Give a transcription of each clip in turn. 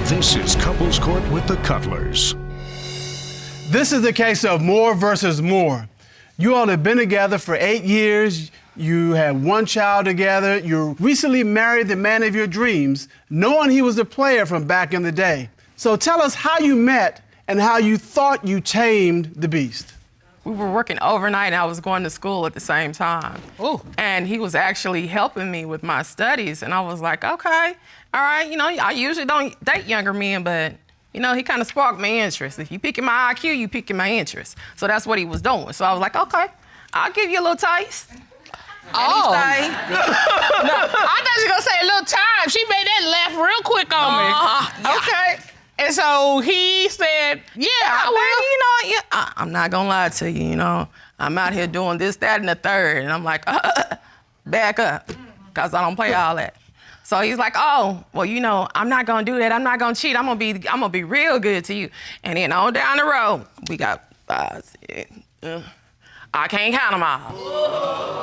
This is Couples Court with the Cutlers. This is the case of Moore versus Moore. You all have been together for 8 years. You had one child together. You recently married the man of your dreams, knowing he was a player from back in the day. So tell us how you met and how you thought you tamed the beast. We were working overnight and I was going to school at the same time. Ooh. And he was actually helping me with my studies. And I was like, okay, all right, you know, I usually don't date younger men, but you know, he kind of sparked my interest. If you picking my IQ, you picking my interest. So that's what he was doing. So I was like, okay, I'll give you a little taste. Oh. And No, I thought you were gonna say a little time. She made that laugh real quick on me. Yeah. Okay. And so he said, yeah, I will. You know, I'm not gonna lie to you, you know. I'm out here doing this, that, and the third. And I'm like, back up, because I don't play all that. So he's like, oh, well, you know, I'm not gonna do that. I'm not gonna cheat. I'm gonna be real good to you. And then on down the road, we got I can't count them all.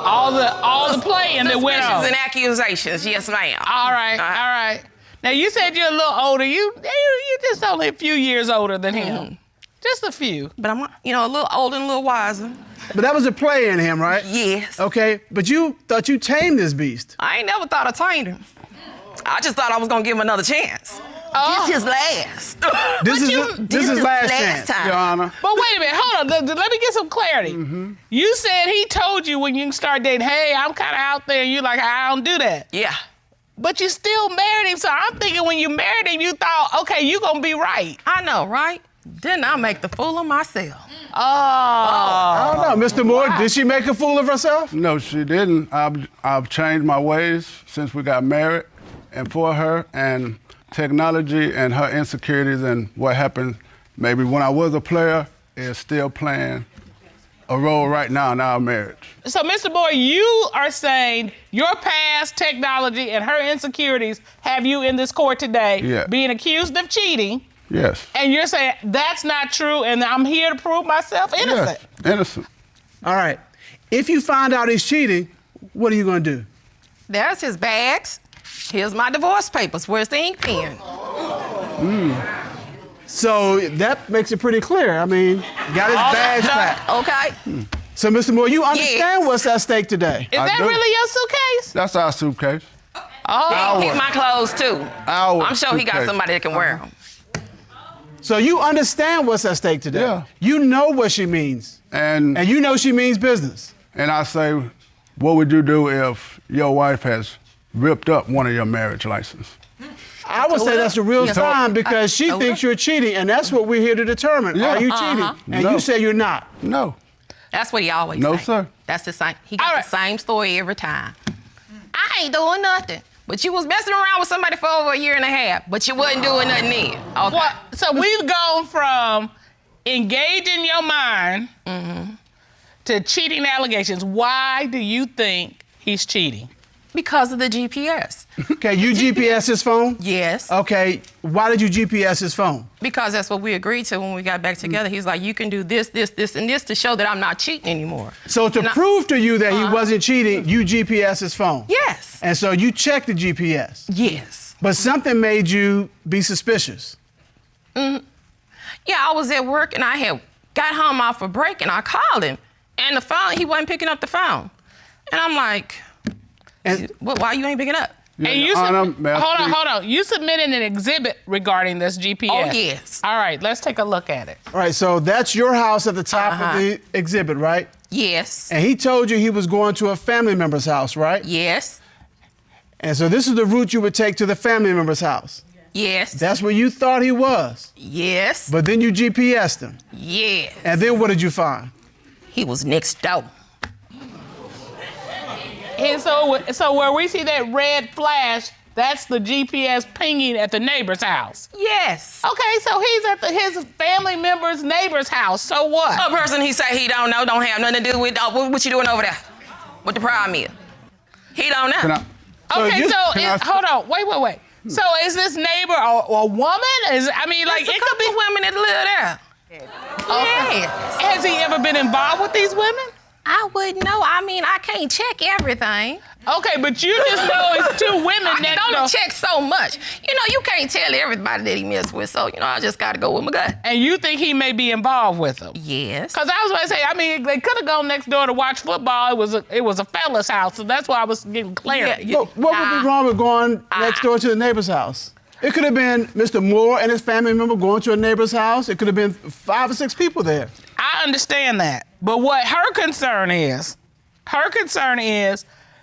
All the playing that went on. Suspicions and accusations, yes, ma'am. All right. Now you said you're a little older. You just only a few years older than him. Just a few. But I'm, you know, a little older and a little wiser. But that was a play in him, right? Yes. Okay, but you thought you tamed this beast. I ain't never thought I tamed him. I just thought I was gonna give him another chance. Oh. This is last. This is last chance, time. Your Honor. But wait a minute, hold on. Let me get some clarity. You said he told you when you start dating, hey, I'm kind of out there, and you're like, I don't do that. Yeah. But you still married him, so I'm thinking when you married him, you thought, okay, you gonna be right. I know, right? Didn't I make the fool of myself? I don't know, Mr. Moore, did she make a fool of herself? No, she didn't. I've changed my ways since we got married, and for her, and technology and her insecurities and what happened maybe when I was a player is still playing a role right now in our marriage. So, Mr. Moore, you are saying your past technology and her insecurities have you in this court today Yeah. being accused of cheating. Yes. And you're saying that's not true and I'm here to prove myself innocent. Yes, innocent. All right. If you find out he's cheating, what are you going to do? There's his bags. Here's my divorce papers. Where's the ink pen? So that makes it pretty clear. I mean, got his bags back. Okay. So, Mr. Moore, you understand what's at stake today? Is I that do. really your suitcase? That's our suitcase. Oh. Keep my clothes too. Our I'm sure he got suitcase. somebody that can wear them. So you understand what's at stake today? Yeah. You know what she means. And And you know she means business. I say, what would you do if your wife has ripped up one of your marriage license? I would say that's a real Yes. time because she told thinks her. you're cheating, and that's what we're here to determine. Yeah. Are you cheating? And No. you say you're not. No. That's what he always No, say. sir. That's the same. He got All right. the same story every time. I ain't doing nothing. But you was messing around with somebody for over a year and a half, but you wasn't doing nothing then. Okay. Well, so we've gone from engaging your mind to cheating allegations. Why do you think he's cheating? Because of the GPS. Okay, you GPS his phone? Yes. Okay, why did you GPS his phone? Because that's what we agreed to when we got back together. He's like, you can do this, this, this, and this to show that I'm not cheating anymore. So to And I- prove to you that he wasn't cheating, you GPS his phone. Yes. And so you checked the GPS. Yes. But something made you be suspicious. Yeah, I was at work and I had got home off a break and I called him. And the phone, he wasn't picking up the phone. And I'm like, And why you ain't picking up? Your And you Honor, may I speak? hold on. You submitted an exhibit regarding this GPS. Oh, yes. All right, let's take a look at it. all right, so that's your house at the top of the exhibit, right? Yes. And he told you he was going to a family member's house, right? Yes. And so this is the route you would take to the family member's house. Yes. That's where you thought he was. Yes. But then you GPS'd him. Yes. And then what did you find? He was next door. And so where we see that red flash, that's the GPS pinging at the neighbor's house. Yes. Okay, so he's at his family member's neighbor's house. So what? A person he say he don't know, don't have nothing to do with, what you doing over there? What the problem is? He don't know. Can I? Okay, you- so can I- hold on, wait. So is this neighbor a woman? Like There's a it could be. couple women that live there. Yes. Has he ever been involved with these women? I wouldn't know. I mean, I can't check everything. Okay, but you just know it's two women I that can only check so much. You know, you can't tell everybody that he messed with, so, you know, I just got to go with my gut. And you think he may be involved with them? Yes. Because I was going to say, I mean, they could have gone next door to watch football. It was a fella's house, so that's why I was getting clarity. Yeah, What would be wrong with going next door to the neighbor's house? It could have been Mr. Moore and his family member going to a neighbor's house. It could have been 5 or 6 people there. I understand that. But what her concern is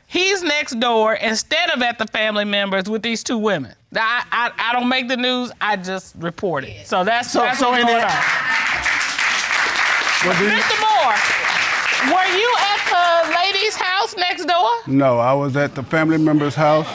he's next door instead of at the family members with these two women. I don't make the news, I just report it. So that's what's going on. Mr. Moore, were you at the lady's house next door? No, I was at the family member's house.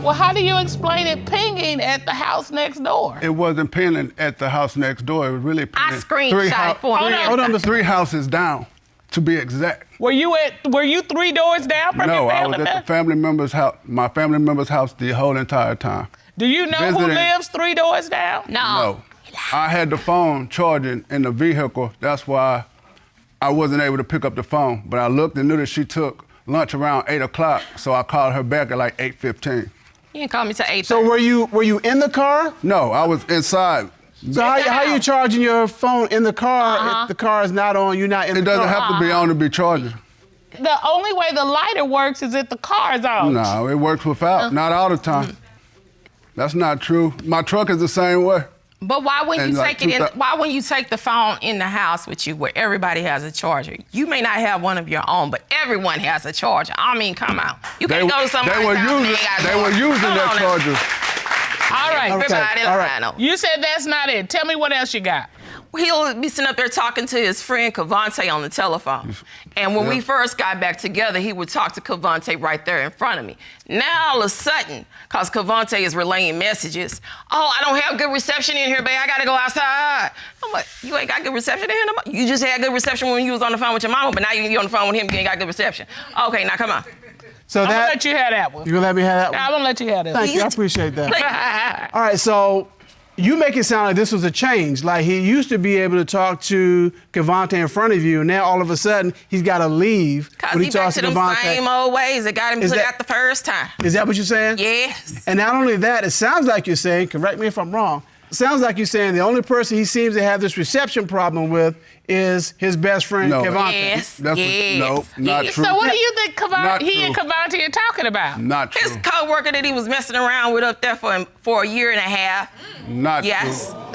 Well, how do you explain it pinging at the house next door? It wasn't pinging at the house next door. It was really pinging. I screenshot it for him. Hold on, 3 houses down, to be exact. Were you 3 doors down from No, your I family was at the family member's house, my family member's house the whole entire time. Do you know who Visiting. lives 3 doors down? No. I had the phone charging in the vehicle. That's why I wasn't able to pick up the phone. But I looked and knew that she took lunch around 8 o'clock, so I called her back at like 8:15. You didn't call me till 8:30. So were you in the car? No, I was inside. So how you charging your phone in the car if the car is not on, you're not in the It car? doesn't have to be on to be charging. The only way the lighter works is if the car's on. No, it works without, not all the time. That's not true. My truck is the same way. But why wouldn't And you like take it in? 2000 Why wouldn't you take the phone in the house with you, where everybody has a charger? You may not have one of your own, but everyone has a charger. I mean, come on. You can't go to somebody's They were house and using, got they one. were using Come their on now. chargers. All right. Everybody all lying right. on. You said that's not it. Tell me what else you got. He'll be sitting up there talking to his friend Cavante on the telephone. And when we first got back together, he would talk to Cavante right there in front of me. Now, all of a sudden, because Cavante is relaying messages, oh, I don't have good reception in here, babe. I got to go outside. I'm like, you ain't got good reception in here no more? You just had good reception when you was on the phone with your mama, but now you're on the phone with him, you ain't got good reception. Okay, now come on. So I'm going to let you have that one. You gonna let me have that one? I'm going to let you have that Thank you, I appreciate that. All right, so you make it sound like this was a change. Like he used to be able to talk to Cavante in front of you, and now all of a sudden he's got to leave Because when he back talks to to them Cavante. same old ways that got him Is put that- out the first time. Is that what you're saying? Yes. And not only that, it sounds like you're saying, correct me if I'm wrong, it sounds like you're saying the only person he seems to have this reception problem with is his best friend, No. Cavante. Yes. That's yes. no, not yes. true. So what do you think Not he and true. Cavante are talking about? Not His true. co-worker that he was messing around with up there for a year and a half. Not Yes. true.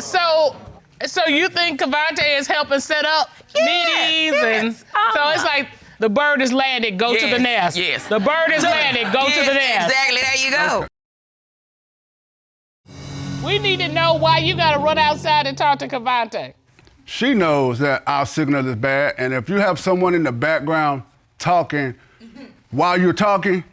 So you think Cavante is helping set up meetings and so it's like the bird is landed, go to the nest. Yes. The bird is landed, go to the nest. Exactly. There you go. We need to know why you got to run outside and talk to Cavante. She knows that our signal is bad, and if you have someone in the background talking while you're talking,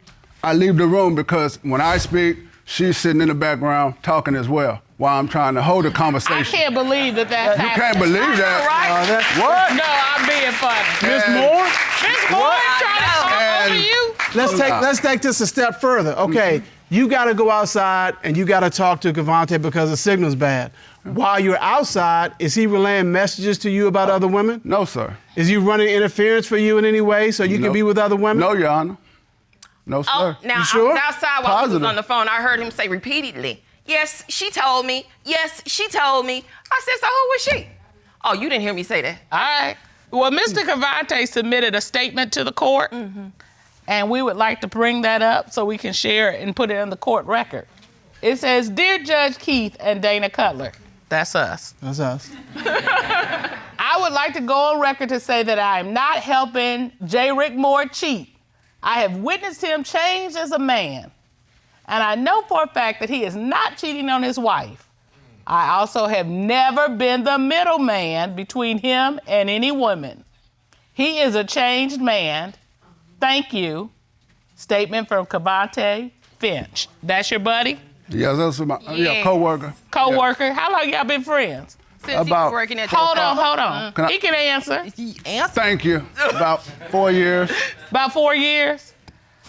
I leave the room because when I speak, she's sitting in the background talking as well while I'm trying to hold a conversation. I can't believe that You happened. can't believe that. Right? What? No, I'm being funny. Miss And- Moore, Miss Moore is trying to talk over And- you. let's take this a step further. Okay, you got to go outside and you got to talk to Cavante because the signal's bad. While you're outside, is he relaying messages to you about other women? No, sir. Is he running interference for you in any way so you can No. be with other women? No, Your Honor. No, Oh, sir. now You sure? I was outside while he Positive. was on the phone. I heard him say repeatedly, yes, she told me. Yes, she told me. I said, so who was she? Oh, you didn't hear me say that. All right. Well, Mr. Cavante submitted a statement to the court, and we would like to bring that up so we can share it and put it in the court record. It says, Dear Judge Keith and Dana Cutler, that's us. That's us. I would like to go on record to say that I am not helping J. Rick Moore cheat. I have witnessed him change as a man, and I know for a fact that he is not cheating on his wife. I also have never been the middleman between him and any woman. He is a changed man. Thank you. Statement from Cavante Finch. That's your buddy? Yes, that's my Yes. co-worker. Co-worker? How long y'all been friends? Since he was About- working at Hold on. Can I- He can answer. Answer. Thank you. About 4 years. About 4 years?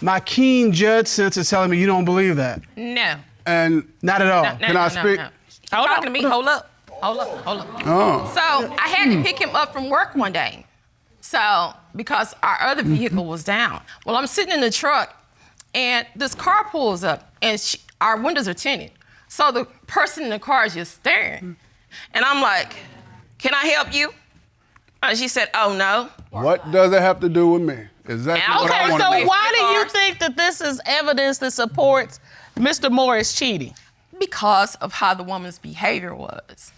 My keen judge sense is telling me you don't believe that. No. And Not at all. No, Can I speak? No. Talking to me, hold up. Hold up. Oh. So I had to pick him up from work one day. So, because our other vehicle was down. Well, I'm sitting in the truck, and this car pulls up, and our windows are tinted. So the person in the car is just staring. And I'm like, can I help you? And she said, oh, no. What does it have to do with me? Exactly what I Okay, want to so know. why do you think that this is evidence that supports Mr. Morris cheating? Because of how the woman's behavior was.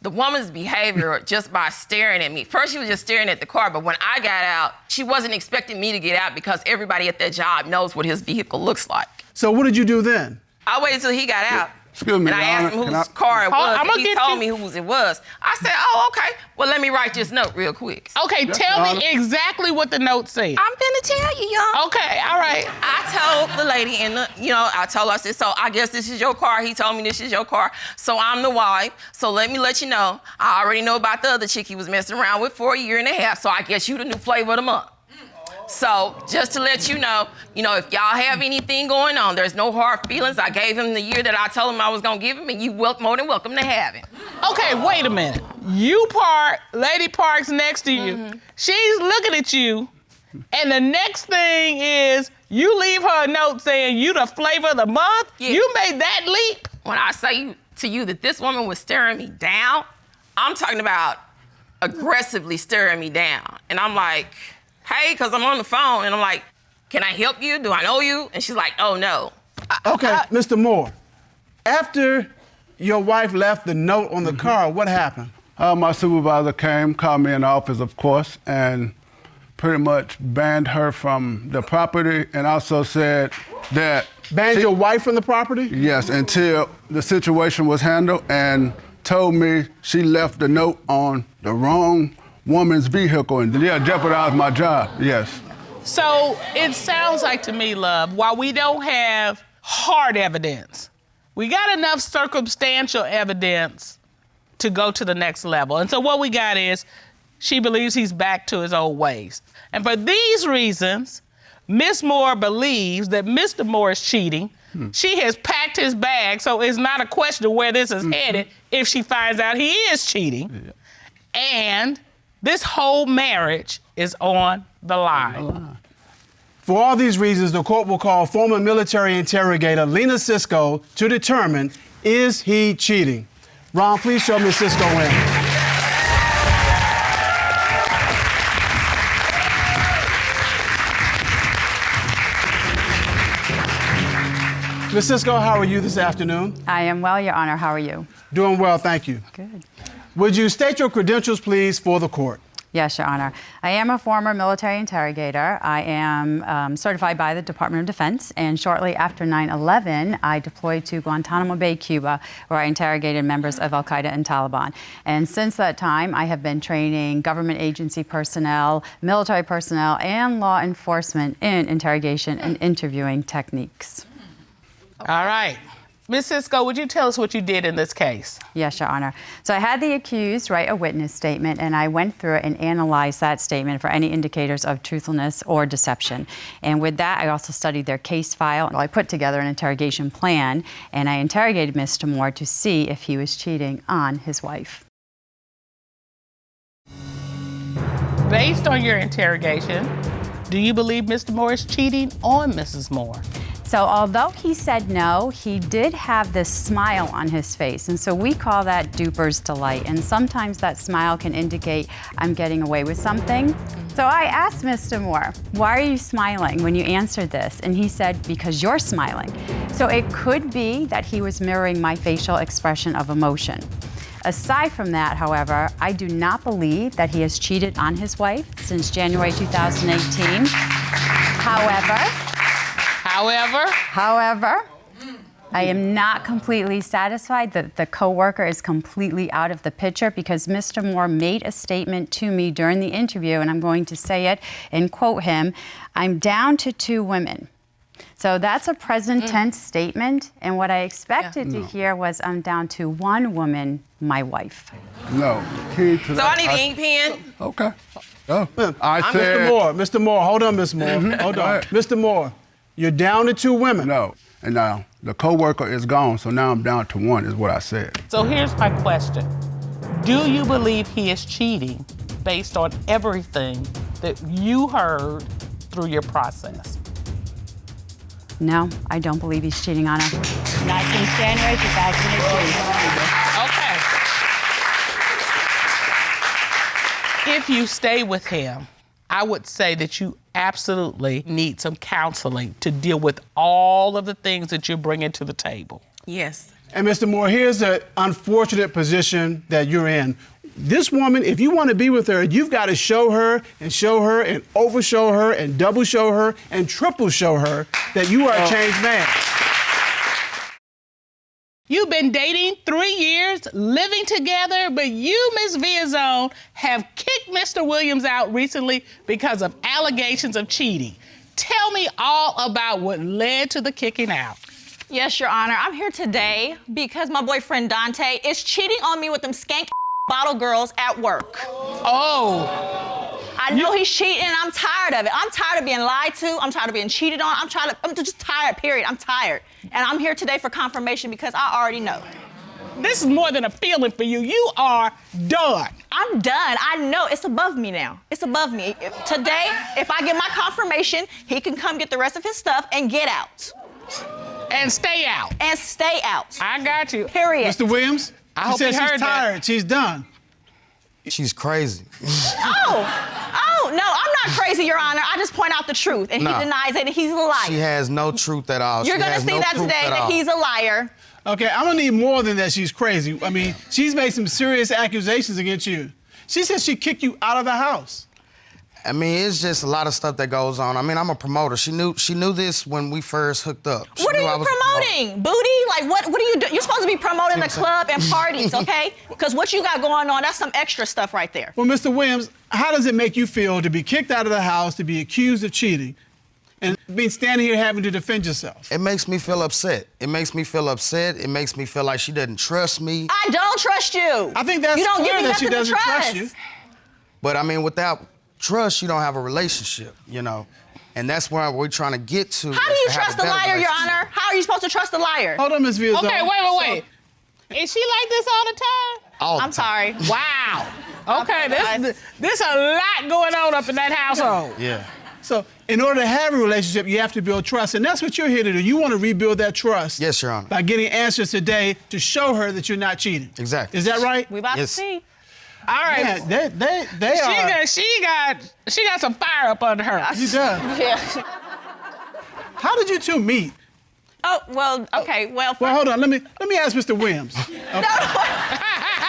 The woman's behavior just by staring at me. First, she was just staring at the car, but when I got out, she wasn't expecting me to get out because everybody at that job knows what his vehicle looks like. So what did you do then? I waited till he got out. Excuse me, And I Your asked him Honor, whose car it was, I'ma and he get told you- me whose it was. I said, oh, okay. Well, let me write this note real quick. Okay, tell me exactly what the note said. I'm finna tell you, y'all. Okay, all right. I told the lady, and I told her, I said, so I guess this is your car. He told me this is your car. So I'm the wife. So let me let you know, I already know about the other chick he was messing around with for a year and a half. So I guess you the new flavor of the month. So just to let you know, if y'all have anything going on, there's no hard feelings. I gave him the year that I told him I was gonna give him, and you more than welcome to have him. Okay, wait a minute. You park, lady parks next to you. She's looking at you, and the next thing is you leave her a note saying you the flavor of the month? Yeah. You made that leap? When I say to you that this woman was staring me down, I'm talking about aggressively staring me down. And I'm like, hey, because I'm on the phone, and I'm like, can I help you? Do I know you? And she's like, oh, no. Okay, Mr. Moore, after your wife left the note on the car, what happened? My supervisor came, called me in the office, of course, and pretty much banned her from the property, and also said that... Banned your wife from the property? Yes, until the situation was handled, and told me she left the note on the wrong woman's vehicle, and jeopardized my job, yes. So it sounds like to me, love, while we don't have hard evidence, we got enough circumstantial evidence to go to the next level. And so what we got is she believes he's back to his old ways. And for these reasons, Miss Moore believes that Mr. Moore is cheating. She has packed his bag, so it's not a question of where this is headed if she finds out he is cheating. And this whole marriage is on the line. For all these reasons, the court will call former military interrogator Lena Cisco to determine, is he cheating? Ron, please show Ms. Cisco in. Ms. Cisco, how are you this afternoon? I am well, Your Honor. How are you? Doing well, thank you. Good. Would you state your credentials, please, for the court? Yes, Your Honor. I am a former military interrogator. I am certified by the Department of Defense, and shortly after 9/11, I deployed to Guantanamo Bay, Cuba, where I interrogated members of Al-Qaeda and Taliban. And since that time, I have been training government agency personnel, military personnel, and law enforcement in interrogation and interviewing techniques. All right. Ms. Cisco, would you tell us what you did in this case? Yes, Your Honor. So I had the accused write a witness statement, and I went through it and analyzed that statement for any indicators of truthfulness or deception. And with that, I also studied their case file. I put together an interrogation plan, and I interrogated Mr. Moore to see if he was cheating on his wife. Based on your interrogation, do you believe Mr. Moore is cheating on Mrs. Moore? So although he said no, he did have this smile on his face. And so we call that duper's delight. And sometimes that smile can indicate I'm getting away with something. So I asked Mr. Moore, why are you smiling when you answered this? And he said, because you're smiling. So it could be that he was mirroring my facial expression of emotion. Aside from that, however, I do not believe that he has cheated on his wife since January 2018. However, I am not completely satisfied that the coworker is completely out of the picture, because Mr. Moore made a statement to me during the interview, and I'm going to say it and quote him, "I'm down to 2 women." So that's a present tense statement, and what I expected to hear was, I'm down to 1 woman, my wife. No, key to So that. I need an ink pen. Okay. Oh, I said... Mr. Moore, hold on, Ms. Moore. Hold Go on. ahead. Mr. Moore, you're down to 2 women. No, and now the coworker is gone, so now I'm down to 1, is what I said. So here's my question. Do you believe he is cheating based on everything that you heard through your process? No, I don't believe he's cheating on her. Not since January 2018. Okay. If you stay with him, I would say that you absolutely need some counseling to deal with all of the things that you're bringing to the table. Yes. And Mr. Moore, here's the unfortunate position that you're in. This woman, if you want to be with her, you've got to show her and overshow her and double show her and triple show her that you are a changed man. You've been dating 3 years, living together, but you, Ms. Villezon, have kicked Mr. Williams out recently because of allegations of cheating. Tell me all about what led to the kicking out. Yes, Your Honor. I'm here today because my boyfriend Dante is cheating on me with them skank bottle girls at work. Oh. I know he's cheating and I'm tired of it. I'm tired of being lied to. I'm tired of being cheated on. I'm just tired, period. I'm tired. And I'm here today for confirmation because I already know. This is more than a feeling for you. You are done. I'm done. I know. It's above me now. It's above me. Today, if I get my confirmation, he can come get the rest of his stuff and get out. And stay out. And stay out. I got you. Period. Mr. Williams, I she hope says you heard she's that. tired. She's done. She's crazy. Oh, no, I'm not crazy, Your Honor. I just point out the truth, and No. he denies it, and he's a liar. She has no truth at all. You're She gonna has see no that proof today, at that all. he's a liar. Okay, I'm gonna need more than that she's crazy. I mean, she's made some serious accusations against you. She says she kicked you out of the house. I mean, it's just a lot of stuff that goes on. I mean, I'm a promoter. She knew this when we first hooked up. She What are knew I you was a promoter. promoting? Booty? Like, what are you doing? You're supposed to be promoting the club and parties, okay? Because what you got going on, that's some extra stuff right there. Well, Mr. Williams, how does it make you feel to be kicked out of the house, to be accused of cheating, and being standing here having to defend yourself? It makes me feel upset. It makes me feel upset. It makes me feel like she doesn't trust me. I don't trust you. I think that's you don't clear give me that she nothing to doesn't trust you. But I mean, without trust, you don't have a relationship, you know? And that's where we're trying to get to. How do you trust the liar, Your Honor? How are you supposed to trust the liar? Hold on, Ms. Villezon. Okay, wait. Is she like this all the time? All the I'm time. sorry. Wow. Okay, apologize. this a lot going on up in that household. Yeah. So, in order to have a relationship, you have to build trust, and that's what you're here to do. You want to rebuild that trust. Yes, Your Honor. By getting answers today to show her that you're not cheating. Exactly. Is that right? We about Yes. to see. All right. Yeah, they are. She got some fire up under her. She does. Yeah. How did you two meet? Oh, well, okay, well. Well, hold on. Let me ask Mr. Williams. Okay.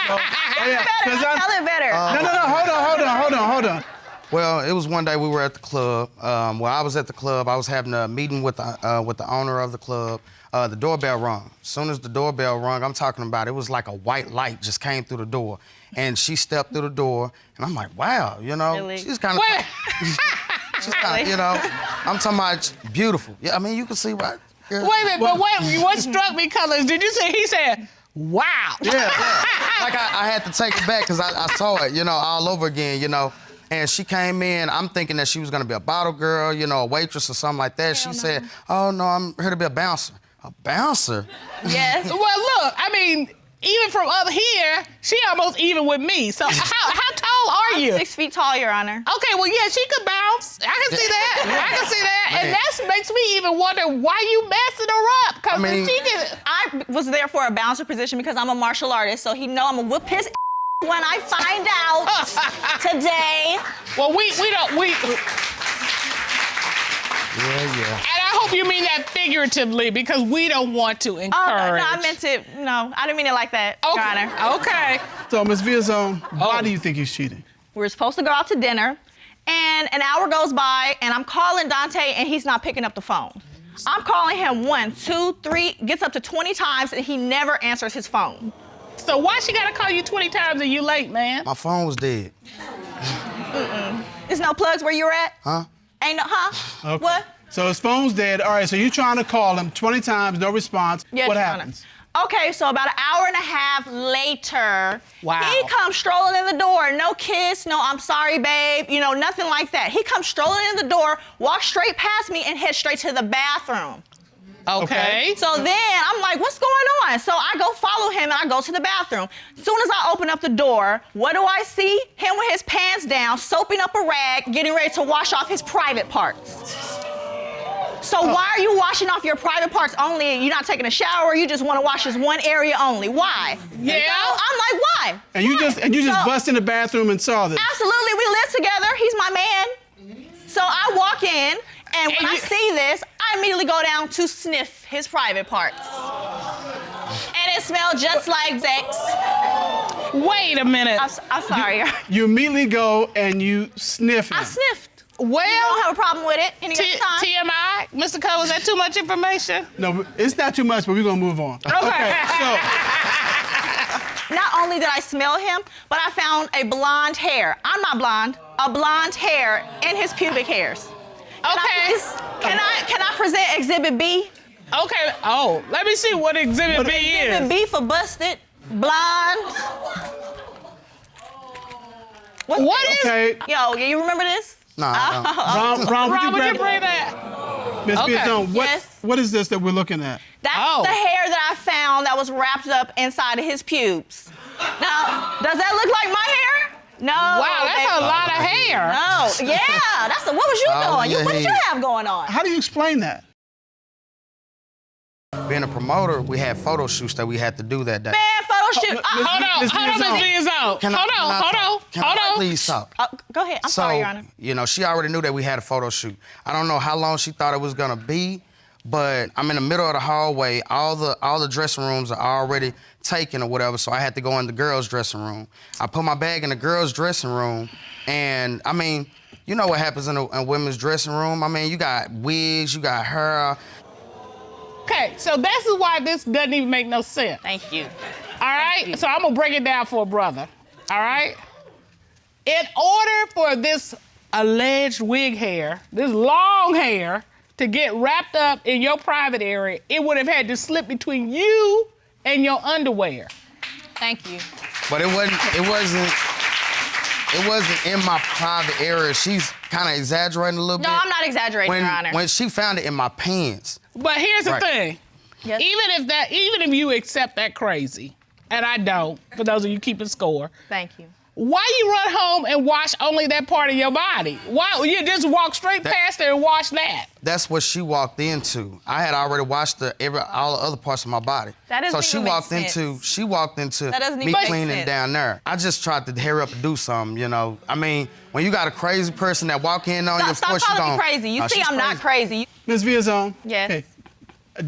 Tell it better. No. Hold on. Well, it was one day we were at the club. I was at the club. I was having a meeting with the owner of the club. The doorbell rung. As soon as the doorbell rung, I'm talking about it was like a white light just came through the door. And she stepped through the door, and I'm like, wow, you know, Really? she's kind of, she's kind of, you know, I'm talking about beautiful. Yeah, I mean, you can see why. Yeah. Wait a minute, but what struck me, Colors, did you say he said, wow? Yeah. Like I had to take it back because I saw it, you know, all over again, you know. And she came in, I'm thinking that she was gonna be a bottle girl, you know, a waitress or something like that. She said, oh no, I'm here to be a bouncer. A bouncer? Yes. Well, look, I mean, even from up here, she almost even with me. So how tall are you? 6 feet tall, Your Honor. Okay, well, yeah, she could bounce. I can see that. Man. And that makes me even wonder why you messing her up. Because I mean- she did. I was there for a bouncer position because I'm a martial artist, so he know I'm gonna whip his when I find out today. Well, we don't. Yeah. And I hope you mean that figuratively because we don't want to encourage. Oh, no, I meant it. No, I didn't mean it like that, Your Honor. Okay. So, Ms. Villezon, why do you think he's cheating? We're supposed to go out to dinner, and an hour goes by, and I'm calling Dante, and he's not picking up the phone. I'm calling him 1, 2, 3, gets up to 20 times, and he never answers his phone. So why she gotta call you 20 times and you late, man? My phone was dead. There's no plugs where you're at? Huh? Ain't no, huh? Okay. What? So his phone's dead. All right, so you're trying to call him 20 times, no response. Yes, What Your Honor. happens? Okay, so about an hour and a half later, Wow. he comes strolling in the door. No kiss, no I'm sorry, babe, you know, nothing like that. He comes strolling in the door, walks straight past me, and heads straight to the bathroom. Okay. So then I'm like, what's going on? So I go follow him and I go to the bathroom. As soon as I open up the door, what do I see? Him with his pants down, soaping up a rag, getting ready to wash off his private parts. So why are you washing off your private parts only? You're not taking a shower, you just want to wash this one area only. Why? Yeah. I'm like, why? And you just So- bust in the bathroom and saw this. Absolutely, we live together. He's my man. So I walk in, and when I see this, I immediately go down to sniff his private parts. And it smelled just like sex. Wait a minute. I'm sorry. You immediately go and you sniff him. I sniffed. Well, I don't have a problem with it. Any other time. TMI, Mr. Cole, is that too much information? No, it's not too much, but we're gonna move on. Okay. So Not only did I smell him, but I found a blonde hair. I'm not blonde. A blonde hair in his pubic hairs. Okay. Can I present Exhibit B? Okay. Oh, let me see what Exhibit B Exhibit is. B for busted, blonde. What is? okay, Yo, you remember this? No, I don't. Ron, would Rob, you would you grab bring that? Miss Okay. Villezon, Yes. what is this that we're looking at? That's Oh. the hair that I found that was wrapped up inside of his pubes. Now, does that look like my hair? No. Wow, that's a baby. lot of hair. No, yeah, what was you Oh, doing? yeah, What did you yeah. have going on? How do you explain that? Being a promoter, we had photo shoots that we had to do that day. Man, photo shoot. Miss- Hold on, Miss Miss Villezon. Can I talk? Can I please talk? Go ahead. I'm So, sorry, Your Honor. you know, she already knew that we had a photo shoot. I don't know how long she thought it was gonna be, but I'm in the middle of the hallway. All the dressing rooms are already taken or whatever, so I had to go in the girls' dressing room. I put my bag in the girls' dressing room, and I mean, you know what happens in a women's dressing room. I mean, you got wigs, you got hair. Okay, so this is why this doesn't even make no sense. Thank you. All right? So I'm gonna break it down for a brother. All right? In order for this alleged wig hair, this long hair, to get wrapped up in your private area, it would have had to slip between you and your underwear. Thank you. But it wasn't in my private area. She's kind of exaggerating a little bit. No, I'm not exaggerating, Your Honor. When she found it in my pants. But here's the Right. thing. Yes. Even if you accept that crazy, and I don't, for those of you keeping score, Thank you. why you run home and wash only that part of your body? Why you just walk straight past there and wash that? That's what she walked into. I had already washed all the other parts of my body. That doesn't so even she make walked sense. into That doesn't me even make cleaning sense. down there. I just tried to hurry up and do something, you know. I mean, when you got a crazy person that walk in on you, of Stop course you calling me don't. crazy. You Oh, see she's I'm not crazy. Ms. Villezon? Yes. Okay.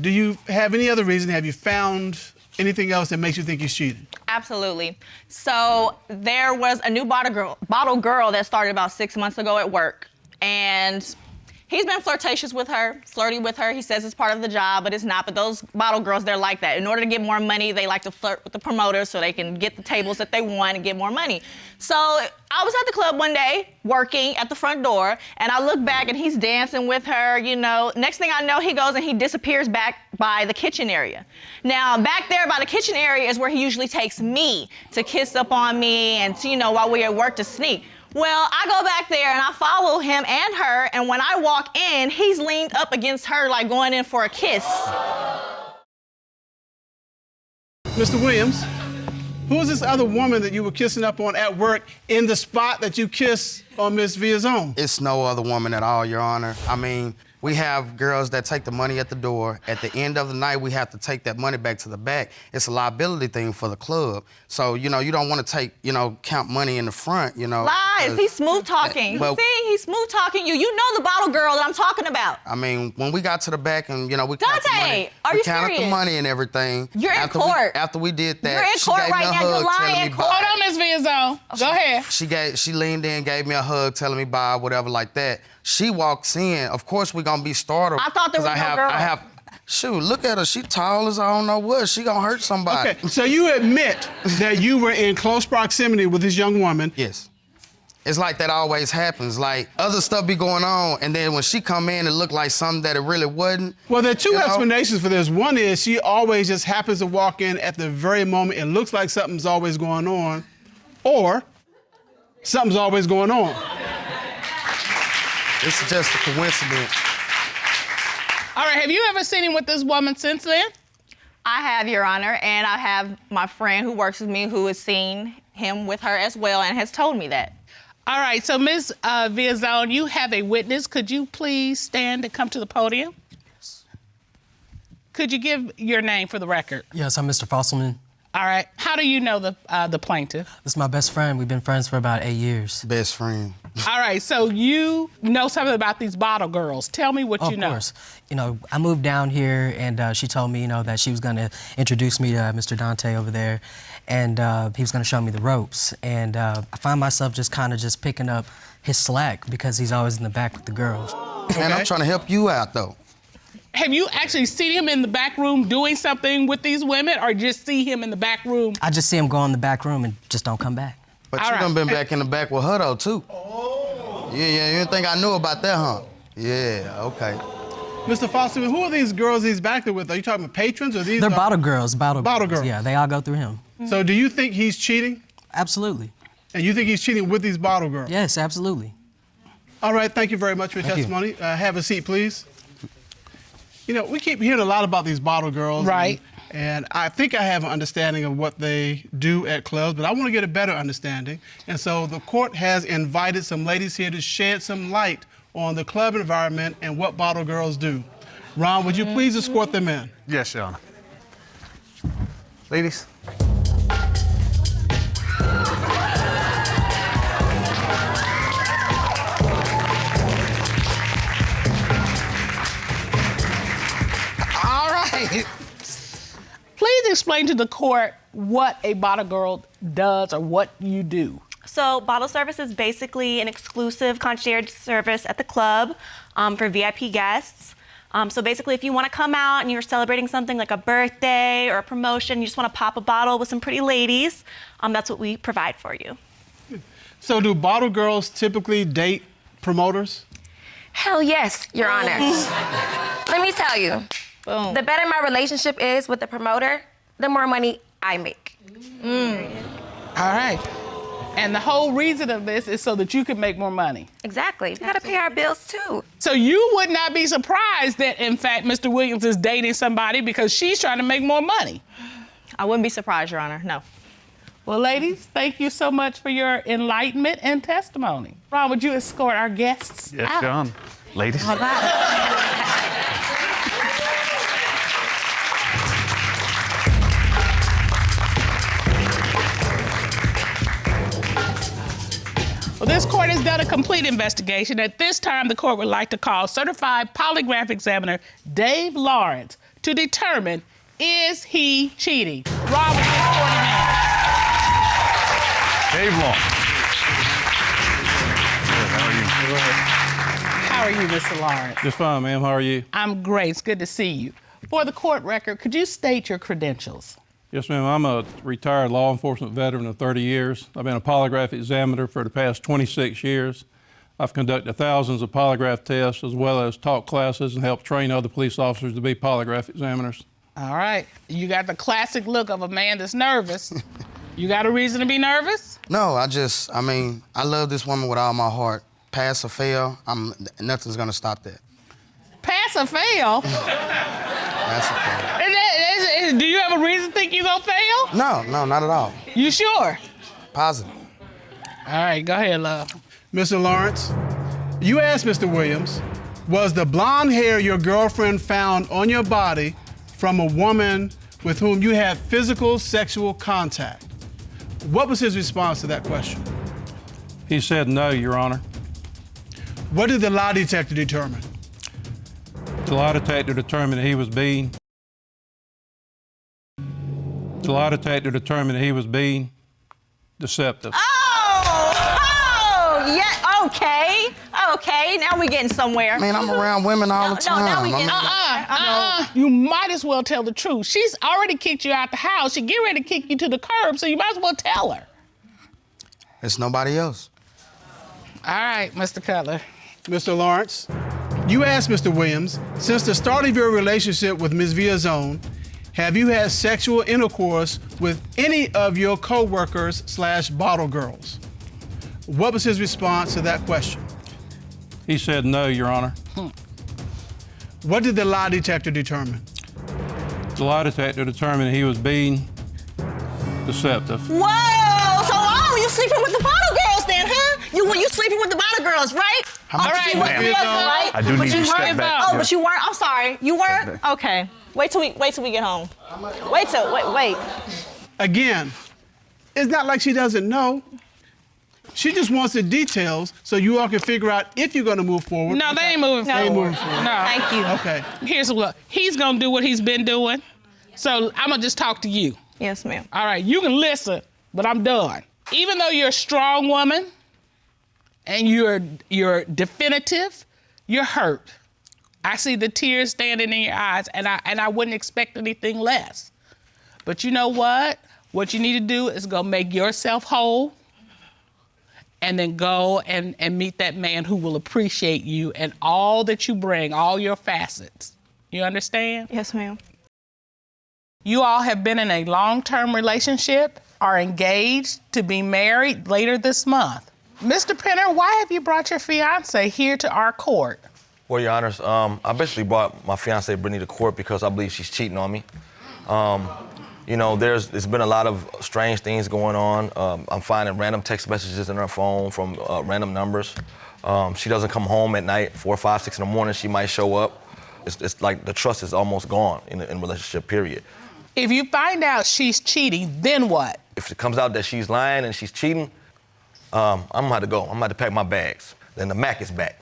Do you have any other reason? Have you found anything else that makes you think he's cheating? Absolutely. So there was a new bottle girl that started about 6 months ago at work. And he's been flirty with her. He says it's part of the job, but it's not. But those bottle girls, they're like that. In order to get more money, they like to flirt with the promoters so they can get the tables that they want and get more money. So I was at the club one day working at the front door, and I look back and he's dancing with her, you know. Next thing I know, he goes and he disappears back by the kitchen area. Now, back there by the kitchen area is where he usually takes me to kiss up on me and, you know, while we're at work to sneak. Well, I go back there and I follow him and her, and when I walk in, he's leaned up against her like going in for a kiss. Mr. Williams, who is this other woman that you were kissing up on at work in the spot that you kissed on Miss Villezon? It's no other woman at all, Your Honor. I mean, we have girls that take the money at the door. At the end of the night, we have to take that money back to the back. It's a liability thing for the club. So, you know, you don't want to take, you know, count money in the front, you know. Lies. He's smooth talking. But- See, he's smooth talking you. You know the bottle girl that I'm talking about. I mean, when we got to the back and, you know, we counted the Dante, money. are we you counted the serious? money and everything. You're in after court. After we did that, You're in she court gave right me a now. You're hug lying telling in me court. bye. Hold on, Miss Villezon. Go ahead. She leaned in, gave me a hug, telling me bye, whatever like that. She walks in. Of course, we're gonna be startled. I thought there 'cause was no girl. Shoot, look at her. She tall as I don't know what. She gonna hurt somebody. Okay, so you admit that you were in close proximity with this young woman. Yes. It's like that always happens. Like, other stuff be going on, and then when she come in, it look like something that it really wasn't. Well, there are two You know? explanations for this. One is she always just happens to walk in at the very moment it looks like something's always going on, or something's always going on. It's just a coincidence. All right, have you ever seen him with this woman since then? I have, Your Honor, and I have my friend who works with me who has seen him with her as well and has told me that. All right, so Ms. Villezon, you have a witness. Could you please stand and come to the podium? Could you give your name for the record? Yes, I'm Mr. Fosselman. All right. How do you know the plaintiff? This is my best friend. We've been friends for about 8 years. Best friend. All right, so you know something about these bottle girls. Tell me what you know. Of course. You know, I moved down here, and she told me, you know, that she was going to introduce me to Mr. Dante over there, and he was going to show me the ropes. And I find myself just kind of just picking up his slack because he's always in the back with the girls. Man, I'm trying to help you out, though. Have you actually seen him in the back room doing something with these women, or just see him in the back room? I just see him go in the back room and just don't come back. But All you right. done been back in the back with her, though, too. Oh. Yeah, you didn't think I knew about that, huh? Yeah, okay. Mr. Foster, who are these girls he's back there with? Are you talking about patrons or these? They're bottle girls. Bottle girls. Yeah, they all go through him. So do you think he's cheating? Absolutely. And you think he's cheating with these bottle girls? Yes, absolutely. All right, thank you very much for your Thank you. testimony. Have a seat, please. You know, we keep hearing a lot about these bottle girls. Right. And I think I have an understanding of what they do at clubs, but I want to get a better understanding. And so the court has invited some ladies here to shed some light on the club environment and what bottle girls do. Ron, would you please escort them in? Yes, Your Honor. Ladies. All right. Please explain to the court what a bottle girl does or what you do. So bottle service is basically an exclusive concierge service at the club for VIP guests. So basically, if you want to come out and you're celebrating something like a birthday or a promotion, you just want to pop a bottle with some pretty ladies, that's what we provide for you. So do bottle girls typically date promoters? Hell yes, Your Honor. Let me tell you, Boom. the better my relationship is with the promoter, the more money I make. All right. And the whole reason of this is so that you can make more money. Exactly. We gotta pay our bills too. So you would not be surprised that, in fact, Mr. Williams is dating somebody because she's trying to make more money. I wouldn't be surprised, Your Honor, no. Well, ladies, thank you so much for your enlightenment and testimony. Ron, would you escort our guests Yes, out? Your Honor. Ladies. All right. Well, this court has done a complete investigation. At this time, the court would like to call certified polygraph examiner Dave Lawrence to determine, is he cheating? Rob, with 40 minutes. Dave Long. How are you, Mr. Lawrence? Just fine, ma'am. How are you? I'm great. It's good to see you. For the court record, could you state your credentials? Yes, ma'am. I'm a retired law enforcement veteran of 30 years. I've been a polygraph examiner for the past 26 years. I've conducted thousands of polygraph tests as well as taught classes and helped train other police officers to be polygraph examiners. All right. You got the classic look of a man that's nervous. You got a reason to be nervous? No, I love this woman with all my heart. Pass or fail, nothing's gonna stop that. Pass or fail? Pass or fail. Do you have a reason to think you're gonna fail? No, not at all. You sure? Positive. All right, go ahead, love. Mr. Lawrence, you asked Mr. Williams, was the blonde hair your girlfriend found on your body from a woman with whom you had physical sexual contact? What was his response to that question? He said no, Your Honor. What did the lie detector determine? The lie detector determined that he was being deceptive. Yeah, okay, now we're getting somewhere. Man, I'm around women all the time. now we getting You might as well tell the truth. She's already kicked you out the house. She get ready to kick you to the curb, so you might as well tell her. It's nobody else. All right, Mr. Cutler. Mr. Lawrence, you asked Mr. Williams, since the start of your relationship with Ms. Villezon, have you had sexual intercourse with any of your co-workers/bottle girls? What was his response to that question? He said no, Your Honor. What did the lie detector determine? The lie detector determined he was being deceptive. Whoa! So you sleeping with the bottle girls then, huh? You sleeping with the bottle girls, right? All right, Right? I do need you to step back. Oh, but you weren't. I'm sorry. You weren't. Okay. Wait till we get home. Wait. Again, it's not like she doesn't know. She just wants the details so you all can figure out if you're going to move forward. No, they ain't moving forward. They ain't moving forward. No. Thank you. Okay. Here's what. He's going to do what he's been doing. So I'm going to just talk to you. Yes, ma'am. All right, you can listen, but I'm done. Even though you're a strong woman and you're definitive, you're hurt. I see the tears standing in your eyes, and I wouldn't expect anything less. But you know what? What you need to do is go make yourself whole, and then go and meet that man who will appreciate you and all that you bring, all your facets. You understand? Yes, ma'am. You all have been in a long-term relationship, are engaged to be married later this month. Mr. Penner, why have you brought your fiance here to our court? Well, Your Honors, I basically brought my fiance Brittany to court because I believe she's cheating on me. You know, there's been a lot of strange things going on. I'm finding random text messages in her phone from random numbers. She doesn't come home at night, 4, 5, 6 in the morning. She might show up. It's like the trust is almost gone in relationship, period. If you find out she's cheating, then what? If it comes out that she's lying and she's cheating, I'm gonna have to go. I'm gonna have to pack my bags. Then the Mac is back.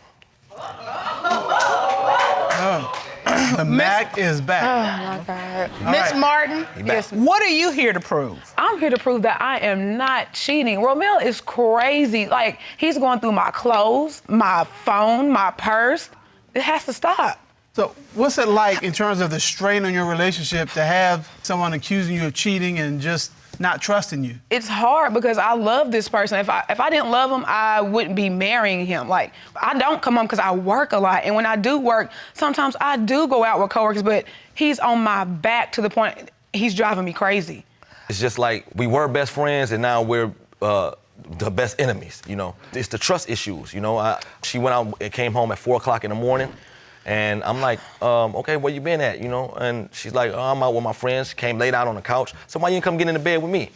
The Mac is back. Oh, my God. Miss Martin, Yes. what are you here to prove? I'm here to prove that I am not cheating. Romel is crazy. Like, he's going through my clothes, my phone, my purse. It has to stop. So what's it like in terms of the strain on your relationship to have someone accusing you of cheating and just not trusting you? It's hard because I love this person. If I didn't love him, I wouldn't be marrying him. Like, I don't come home because I work a lot. And when I do work, sometimes I do go out with coworkers, but he's on my back to the point he's driving me crazy. It's just like we were best friends and now we're the best enemies, you know. It's the trust issues, you know. She went out and came home at 4 o'clock in the morning. And I'm like, okay, where you been at, you know? And she's like, oh, I'm out with my friends. She came laid out on the couch. So why you didn't come get in the bed with me?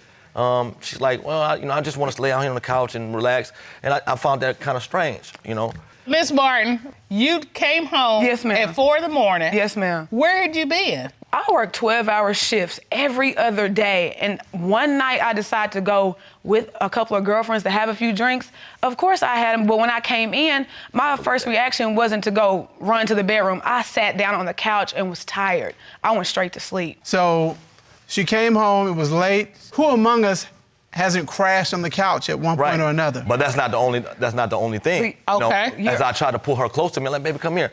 She's like, well, I just want us to lay out here on the couch and relax. And I found that kind of strange, you know? Miss Martin, you came home Yes, ma'am. at 4 in the morning. Yes, ma'am. Where had you been? I work 12-hour shifts every other day. And one night I decided to go with a couple of girlfriends to have a few drinks. Of course I had them, but when I came in, my first reaction wasn't to go run to the bedroom. I sat down on the couch and was tired. I went straight to sleep. So she came home, it was late. Who among us hasn't crashed on the couch at one point or another? But that's not the only thing. Okay. You know, as I tried to pull her close to me, like, baby, come here.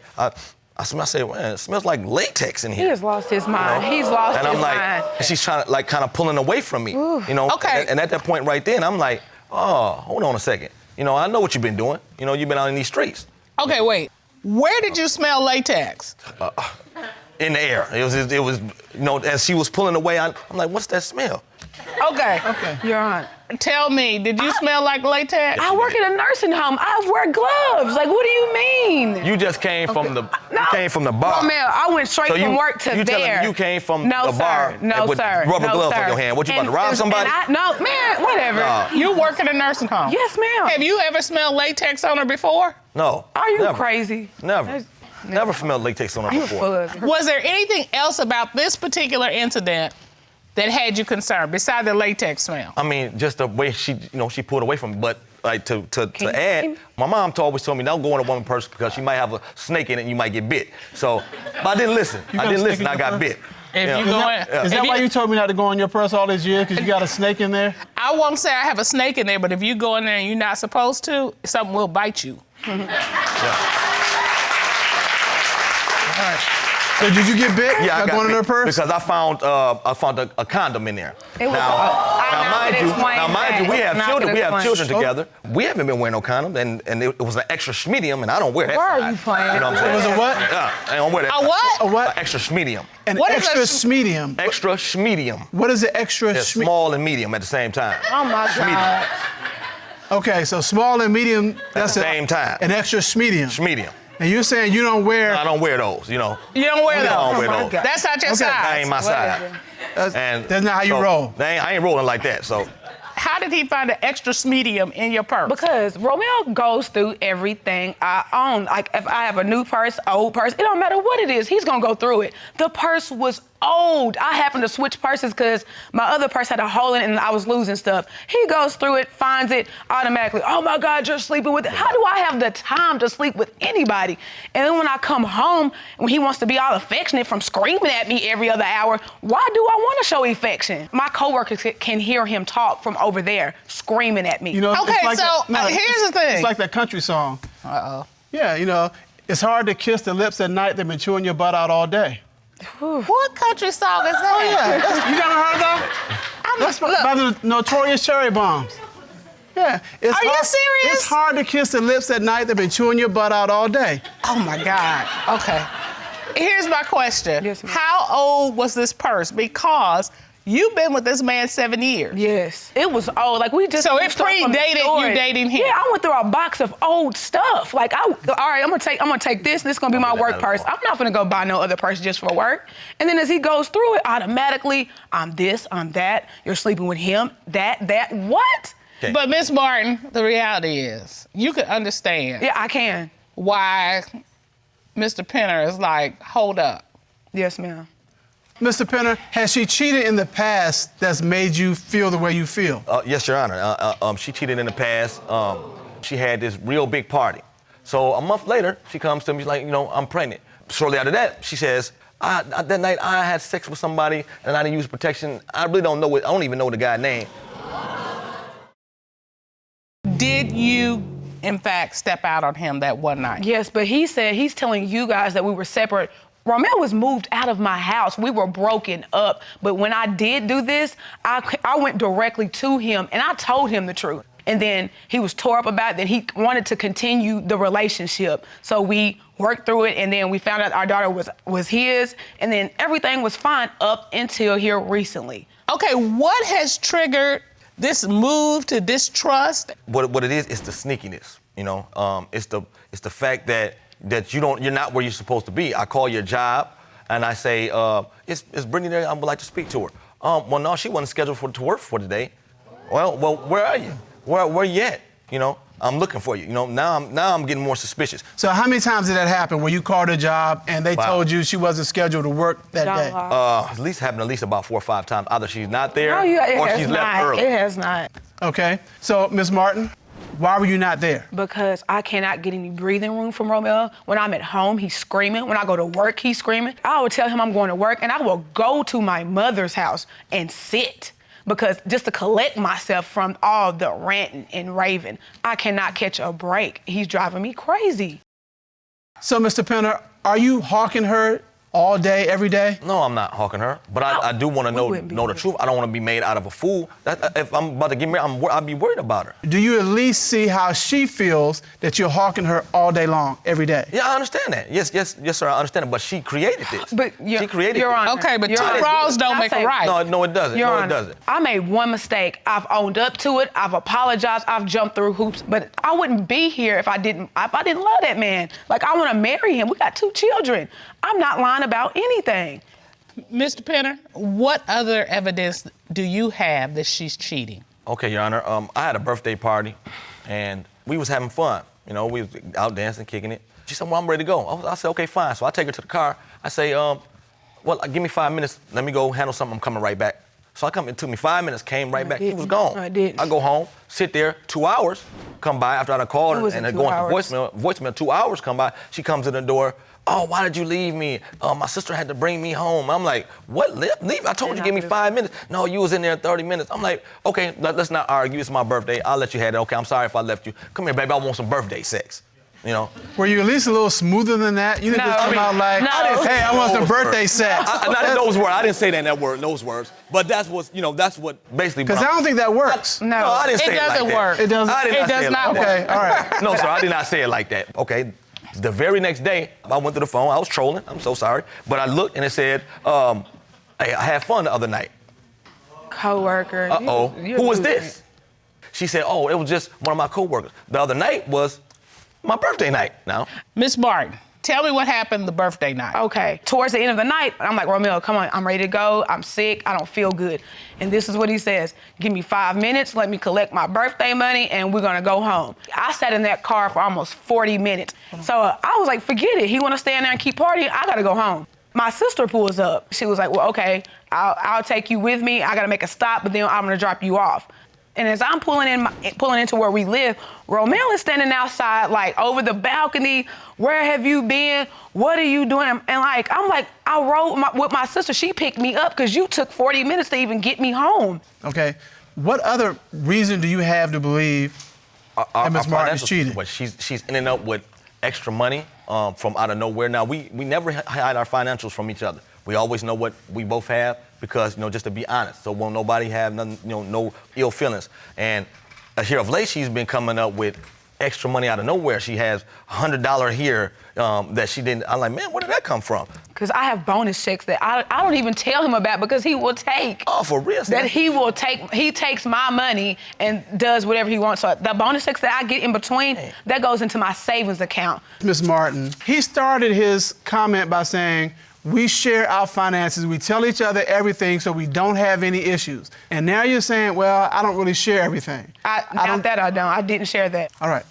I say, man, it smells like latex in here. He has lost his mind. He's lost his mind. And I'm like, and she's trying to, like, kind of pulling away from me, you know? Okay. And at that point right then, I'm like, oh, hold on a second. You know, I know what you've been doing. You know, you've been out in these streets. Okay, wait. Where did you smell latex? In the air. It was, you know, as she was pulling away, I'm like, what's that smell? Okay. Your Aunt. Tell me, did you smell like latex? I work at a nursing home. I wear gloves. Like, what do you mean? You just came from the bar. Romel, I went straight from work to you there. telling me you came from No, the bar No, with sir. rubber No, gloves sir. on your hand. What, you about to rob somebody? No, man, whatever. Nah. You work at a nursing home? Yes, ma'am. Have you ever smelled latex on her before? No. Are you never. crazy? Never. Never smelled latex on her before. Was there anything else about this particular incident that had you concerned besides the latex smell? I mean, just the way she pulled away from me. But like to add, my mom always told me don't go in a woman's purse because she might have a snake in it and you might get bit. So, but I didn't listen. I got bit. Is that why you told me not to go in your purse all these years? Because you got a snake in there? I won't say I have a snake in there, but if you go in there and you're not supposed to, something will bite you. So did you get bit? Yeah, I got going in bit her purse? because I found a condom in there. Now, mind you, we have children. We have children together. We haven't been wearing no condom, and it was an extra schmedium, and I don't wear that. Where are you playing? You know what I'm saying? It was a what? Yeah, I don't wear that. A what? A what? An extra schmedium. An What is extra a schmedium. Extra schmedium. What is the extra It's small and medium at the same time. Oh, my God. Okay, so small and medium, At the same time. an extra schmedium. Schmedium. And you're saying you don't wear... No, I don't wear those, you know. You don't wear those? I don't wear those. That's not your size? That ain't my size. That's not how you roll. I ain't rolling like that, so. How did he find an extra schmedium in your purse? Because Romeo goes through everything I own. Like, if I have a new purse, old purse, it don't matter what it is, he's gonna go through it. The purse was old. I happened to switch purses because my other purse had a hole in it and I was losing stuff. He goes through it, finds it automatically. Oh my God, you're sleeping with it. How do I have the time to sleep with anybody? And then when I come home, when he wants to be all affectionate from screaming at me every other hour, why do I want to show affection? My coworkers can hear him talk from over there, screaming at me. You know, okay, it's like here's the thing. It's like that country song. Uh-oh. Yeah, you know, it's hard to kiss the lips at night. They've been chewing your butt out all day. What country song is that? Oh, yeah. You never heard that? That's by the Notorious Cherry Bombs. Yeah. Are you serious? It's hard to kiss the lips at night. They've been chewing your butt out all day. Oh, my God. Okay. Here's my question. Yes, ma'am. How old was this purse? Because you've been with this man 7 years. Yes. It was old. Like, we just... So it predated you dating him? Yeah, I went through a box of old stuff. Like, all right, I'm gonna take this. This is gonna be my work purse. I'm not gonna go buy no other purse just for work. And then as he goes through it, automatically, I'm this, I'm that. You're sleeping with him, that. What? Okay. But Miss Martin, the reality is, you can understand. Yeah, I can. Why Mr. Penner is like, hold up. Yes, ma'am. Mr. Penner, has she cheated in the past that's made you feel the way you feel? Yes, Your Honor. She cheated in the past. She had this real big party. So a month later, she comes to me like, you know, I'm pregnant. Shortly after that, she says, that night I had sex with somebody and I didn't use protection. I really don't know I don't even know the guy's name. Did you, in fact, step out on him that one night? Yes, but he said he's telling you guys that we were separate. Romeo was moved out of my house. We were broken up. But when I did do this, I went directly to him and I told him the truth. And then he was tore up about it. Then he wanted to continue the relationship. So we worked through it and then we found out our daughter was his. And then everything was fine up until here recently. Okay, what has triggered this move to distrust? What it is the sneakiness, you know? It's the fact that you're not where you're supposed to be. I call your job and I say, is Brittany there? I would like to speak to her. Well, no, she wasn't scheduled to work for today. Well, where are you? Where you at? You know, I'm looking for you. You know, now I'm getting more suspicious. So how many times did that happen where you called a job and they told you she wasn't scheduled to work that day? At least happened at least about 4 or 5 times. Either she's not there or she's left early. It has not. Okay, so Ms. Martin, why were you not there? Because I cannot get any breathing room from Romeo. When I'm at home, he's screaming. When I go to work, he's screaming. I would tell him I'm going to work and I will go to my mother's house and sit. Because just to collect myself from all the ranting and raving, I cannot catch a break. He's driving me crazy. So, Mr. Penner, are you hawking her all day, every day? No, I'm not hawking her, but I do want to know the truth. I don't want to be made out of a fool. If I'm about to get married, I'll be worried about her. Do you at least see how she feels that you're hawking her all day long, every day? Yeah, I understand that. Yes, sir, I understand it. But she created this. But she created Your this. Honor, Okay, but Your two Honor, wrongs don't make a right. No, it doesn't. Your No, Honor, it doesn't. I made one mistake. I've owned up to it. I've apologized. I've jumped through hoops. But I wouldn't be here if I didn't love that man. Like, I want to marry him. We got 2 children. I'm not lying about anything. Mr. Penner, what other evidence do you have that she's cheating? Okay, Your Honor. I had a birthday party, and we was having fun. You know, we was out dancing, kicking it. She said, well, I'm ready to go. I said, okay, fine. So I take her to the car. I say, well, give me 5 minutes. Let me go handle something. I'm coming right back. So it took me 5 minutes, came right back. He was gone. I didn't. I go home, sit there, 2 hours come by after I called her and go into voicemail. 2 hours come by. She comes in the door. Oh, why did you leave me? My sister had to bring me home. I'm like, what, leave? I told you give me 5 minutes. No, you was in there 30 minutes. I'm like, okay, let's not argue. It's my birthday. I'll let you have it. Okay, I'm sorry if I left you. Come here, baby, I want some birthday sex. You know? Were you at least a little smoother than that? You didn't just come out like, hey, I want some birthday sex. Not in those words. I didn't say that in those words. But that's what basically. Because I don't think that works. No, I didn't say it like that. It doesn't work. It doesn't. It does not work. Okay, all right. No, sir, I did not say it like that. Okay. The very next day, I went to the phone. I was trolling. I'm so sorry. But I looked and it said, hey, I had fun the other night. Coworker. Uh-oh. Who was this? She said, oh, it was just one of my coworkers. The other night was my birthday night now. Miss Martin, tell me what happened the birthday night. Okay, towards the end of the night, I'm like, Romeo, come on, I'm ready to go. I'm sick, I don't feel good. And this is what he says, give me 5 minutes, let me collect my birthday money, and we're gonna go home. I sat in that car for almost 40 minutes. So I was like, forget it. He wanna stay in there and keep partying, I gotta go home. My sister pulls up. She was like, well, okay, I'll take you with me. I gotta make a stop, but then I'm gonna drop you off. And as I'm pulling into where we live, Romeo is standing outside, like over the balcony. Where have you been? What are you doing? And like, I'm like, I rode with my sister. She picked me up because you took 40 minutes to even get me home. Okay. What other reason do you have to believe that Ms. Martin is cheating? She's ending up with extra money from out of nowhere. Now, we never hide our financials from each other. We always know what we both have because, just to be honest, so won't nobody have nothing, no ill feelings. And here of late, she's been coming up with extra money out of nowhere. She has $100 here that she didn't. I'm like, man, where did that come from? Because I have bonus checks that I don't even tell him about because he will take. Oh, for real? That he will take. He takes my money and does whatever he wants. So the bonus checks that I get in between, that goes into my savings account. Ms. Martin, he started his comment by saying, we share our finances, we tell each other everything so we don't have any issues. And now you're saying, well, I don't really share everything. I didn't share that. All right.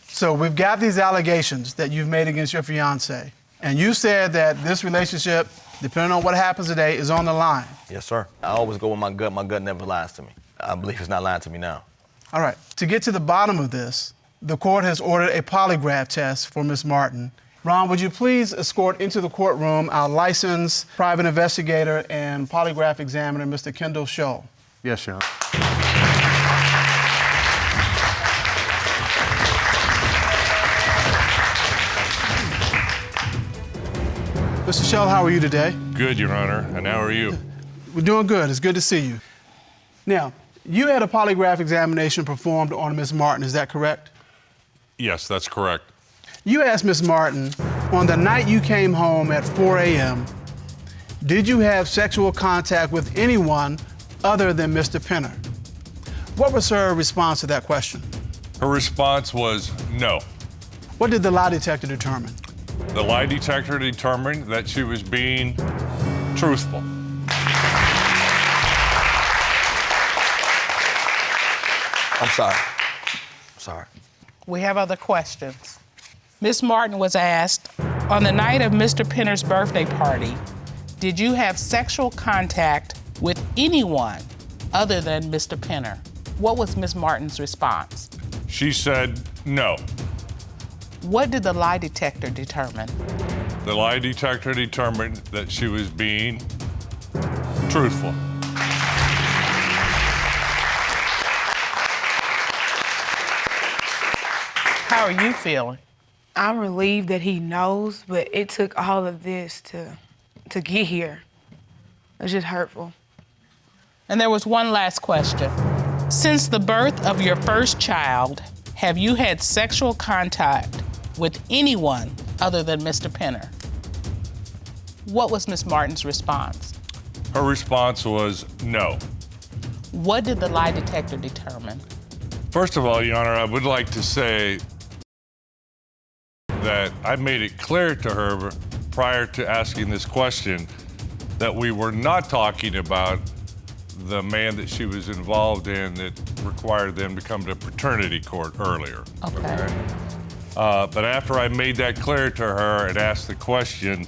So we've got these allegations that you've made against your fiance. And you said that this relationship, depending on what happens today, is on the line. Yes, sir. I always go with my gut. My gut never lies to me. I believe it's not lying to me now. All right. To get to the bottom of this, the court has ordered a polygraph test for Ms. Martin. Ron, would you please escort into the courtroom our licensed private investigator and polygraph examiner, Mr. Kendall Shull? Yes, Your Honor. Mr. Shull, how are you today? Good, Your Honor. And how are you? We're doing good. It's good to see you. Now, you had a polygraph examination performed on Ms. Martin, is that correct? Yes, that's correct. You asked Ms. Martin, on the night you came home at 4 a.m., did you have sexual contact with anyone other than Mr. Penner? What was her response to that question? Her response was no. What did the lie detector determine? The lie detector determined that she was being truthful. I'm sorry. Sorry. We have other questions. Miss Martin was asked, on the night of Mr. Penner's birthday party, did you have sexual contact with anyone other than Mr. Penner? What was Miss Martin's response? She said no. What did the lie detector determine? The lie detector determined that she was being truthful. How are you feeling? I'm relieved that he knows, but it took all of this to get here. It's just hurtful. And there was one last question. Since the birth of your first child, have you had sexual contact with anyone other than Mr. Penner? What was Miss Martin's response? Her response was no. What did the lie detector determine? First of all, Your Honor, I would like to say that I made it clear to her prior to asking this question that we were not talking about the man that she was involved in that required them to come to paternity court earlier. Okay. But after I made that clear to her and asked the question,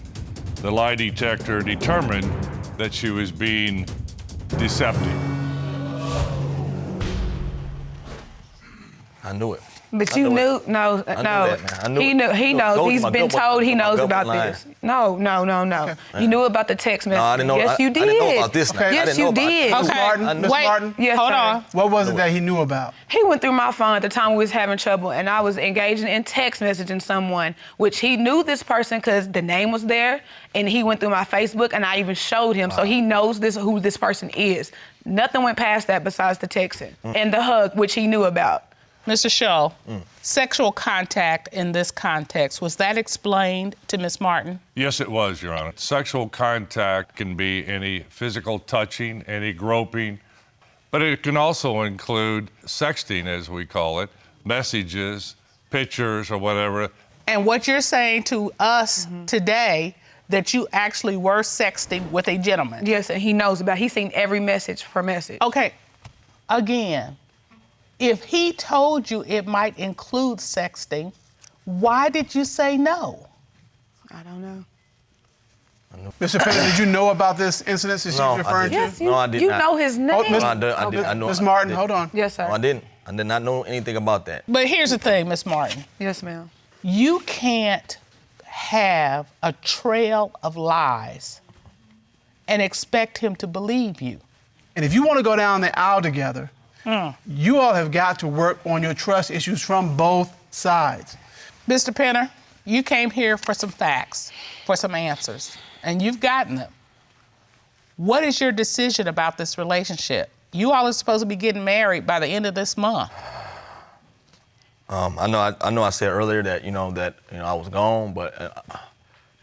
the lie detector determined that she was being deceptive. I knew it. But you knew, no. He knows. He's been told he knows about this. No. You knew about the text message. No, I didn't know. Yes, you did. I didn't know about this. Okay. Yes, you did. Ms. Martin, Ms. Martin? Yes, hold sir. on. What was it that he knew about? He went through my phone at the time we was having trouble, and I was engaging in text messaging someone, which he knew this person because the name was there, and he went through my Facebook, and I even showed him, so he knows who this person is. Nothing went past that besides the texting and the hug, which he knew about. Mr. Shull, sexual contact in this context, was that explained to Miss Martin? Yes, it was, Your Honor. Sexual contact can be any physical touching, any groping, but it can also include sexting, as we call it, messages, pictures or whatever. And what you're saying to us today, that you actually were sexting with a gentleman. Yes, and he knows about it. He's seen every message per message. Okay, again, if he told you it might include sexting, why did you say no? I don't know. Mr. Penner, did you know about this incident that she's referring to? Yes, No, I did you not. know his name. I know. Ms. Martin, hold on. Yes, sir. No, I didn't. I did not know anything about that. But here's the thing, Miss Martin. Yes, ma'am. You can't have a trail of lies and expect him to believe you. And if you want to go down the aisle together, you all have got to work on your trust issues from both sides. Mr. Penner, you came here for some facts, for some answers, and you've gotten them. What is your decision about this relationship? You all are supposed to be getting married by the end of this month. I know I said earlier that I was gone, but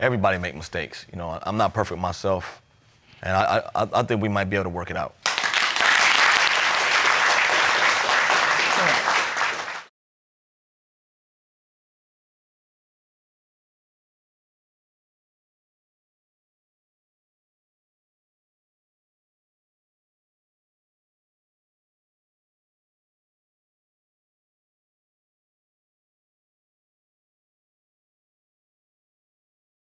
everybody make mistakes. I'm not perfect myself, and I think we might be able to work it out.